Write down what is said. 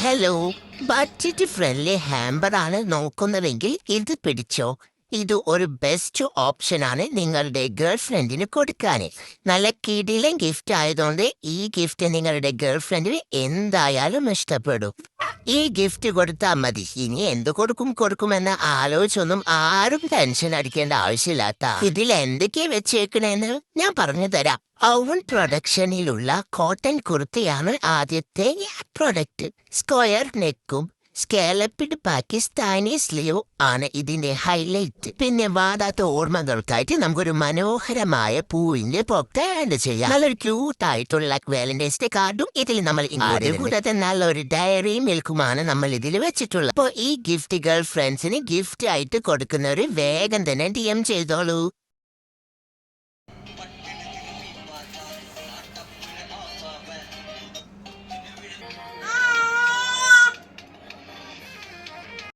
Hello, budget friendly hamper ആണ് നോക്കുന്നതെങ്കിൽ ഇത് പിടിച്ചോ. ഇത് ഒരു ബെസ്റ്റ് ഓപ്ഷനാണ് നിങ്ങളുടെ ഗേൾ ഫ്രണ്ടിന് കൊടുക്കാൻ. നല്ല കിടിലൻ ഗിഫ്റ്റ് ആയതുകൊണ്ട് ഈ ഗിഫ്റ്റ് നിങ്ങളുടെ ഗേൾ ഫ്രണ്ടിന് എന്തായാലും ഇഷ്ടപ്പെടും. ഈ ഗിഫ്റ്റ് കൊടുത്താൽ മതി. ഇനി എന്ത് കൊടുക്കുമെന്ന് ആലോചിച്ചൊന്നും ആരും ടെൻഷൻ അടിക്കേണ്ട ആവശ്യമില്ലാത്ത. ഇതിൽ എന്തൊക്കെയാ വെച്ചേക്കണേന്ന് ഞാൻ പറഞ്ഞു തരാം. ഓവൻ പ്രൊഡക്ഷനിലുള്ള കോട്ടൺ കുർത്തയാണ് ആദ്യത്തെ പ്രൊഡക്റ്റ്. സ്ക്വയർ നെക്കും സ്കാലപ്പിഡ് പാകിസ്ഥാനി സ്ലീവ് ആണ് ഇതിന്റെ ഹൈലൈറ്റ്. പിന്നെ വാടാത്ത ഓർമ്മകൾക്കായിട്ട് നമുക്കൊരു മനോഹരമായ പൂവിന്റെ പൊക്ക ആഡ് ചെയ്യാം. നല്ലൊരു ക്യൂട്ട് ആയിട്ടുള്ള വാലന്റൈൻസ് ഡേ കാർഡും ഇതിൽ നമ്മൾ കൂടാതെ നല്ലൊരു ഡയറി മിൽക്കുമാണ് നമ്മൾ ഇതിൽ വെച്ചിട്ടുള്ളത്. അപ്പോൾ ഈ ഗിഫ്റ്റ് ഗേൾ ഫ്രണ്ട്സിന് ഗിഫ്റ്റ് ആയിട്ട് കൊടുക്കുന്നവര് വേഗം തന്നെ DM ചെയ്തോളൂ.